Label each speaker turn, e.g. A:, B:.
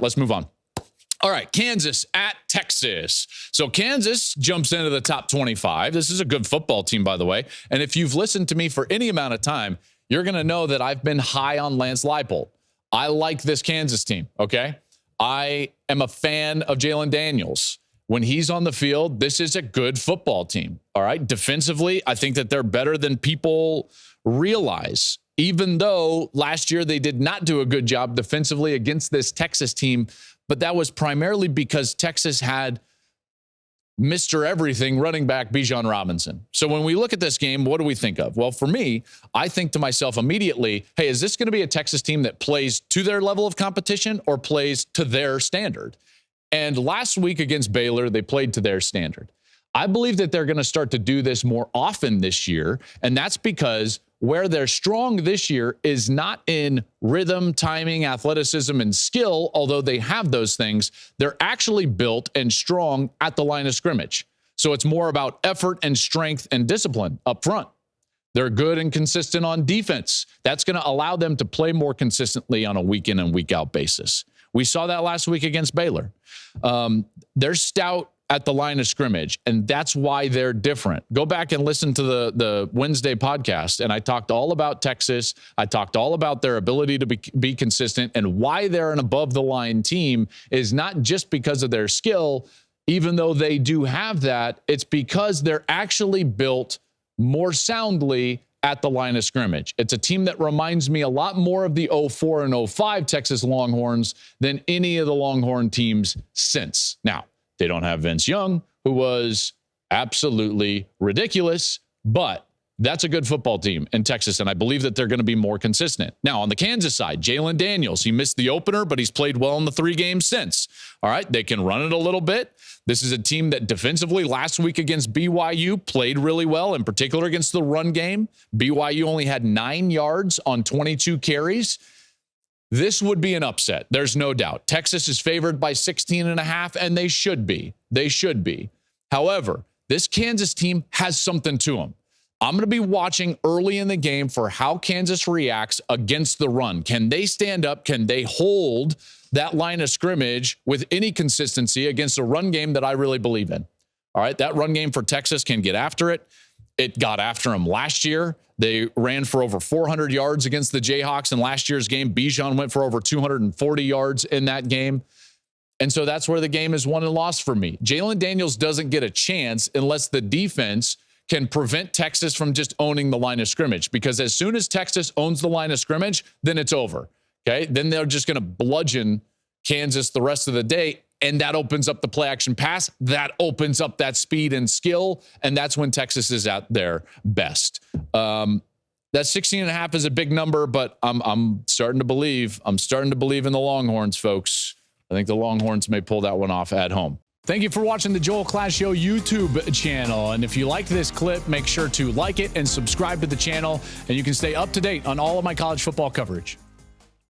A: Let's move on. All right, Kansas at Texas. So Kansas jumps into the top 25. This is a good football team, by the way. And if you've listened to me for any amount of time, you're going to know that I've been high on Lance Leipold. I like this Kansas team, okay? I am a fan of Jalen Daniels. When he's on the field, this is a good football team, all right? Defensively, I think that they're better than people realize, even though last year they did not do a good job defensively against this Texas team. But that was primarily because Texas had Mr. Everything running back Bijan Robinson. So when we look at this game, what do we think of? Well, for me, I think to myself immediately, hey, is this going to be a Texas team that plays to their level of competition or plays to their standard? And last week against Baylor, they played to their standard. I believe that they're going to start to do this more often this year, and that's because where they're strong this year is not in rhythm, timing, athleticism, and skill, although they have those things. They're actually built and strong at the line of scrimmage. So it's more about effort and strength and discipline up front. They're good and consistent on defense. That's going to allow them to play more consistently on a week in and week out basis. We saw that last week against Baylor. They're stout at the line of scrimmage, and that's why they're different. Go back and listen to the Wednesday podcast, and I talked all about Texas. I talked all about their ability to be consistent, and why they're an above-the-line team is not just because of their skill, even though they do have that. It's because they're actually built more soundly at the line of scrimmage. It's a team that reminds me a lot more of the 04 and 05 Texas Longhorns than any of the Longhorn teams since. Now, they don't have Vince Young, who was absolutely ridiculous, but that's a good football team in Texas, and I believe that they're going to be more consistent. Now, on the Kansas side, Jalen Daniels, he missed the opener, but he's played well in the 3 games since. All right, they can run it a little bit. This is a team that defensively last week against BYU played really well, in particular against the run game. BYU only had 9 yards on 22 carries. This would be an upset. There's no doubt. Texas is favored by 16.5, and they should be. They should be. However, this Kansas team has something to them. I'm going to be watching early in the game for how Kansas reacts against the run. Can they stand up? Can they hold that line of scrimmage with any consistency against a run game that I really believe in? All right, that run game for Texas can get after it. It got after them last year. They ran for over 400 yards against the Jayhawks in last year's game. Bijan went for over 240 yards in that game. And so that's where the game is won and lost for me. Jalen Daniels doesn't get a chance unless the defense can prevent Texas from just owning the line of scrimmage. Because as soon as Texas owns the line of scrimmage, then it's over. Okay? Then they're just going to bludgeon Kansas the rest of the day. And that opens up the play action pass. That opens up that speed and skill. And that's when Texas is at their best. That 16.5 is a big number, but I'm starting to believe. I'm starting to believe in the Longhorns, folks. I think the Longhorns may pull that one off at home. Thank you for watching the Joel Klatt Show YouTube channel. And if you like this clip, make sure to like it and subscribe to the channel. And you can stay up to date on all of my college football coverage.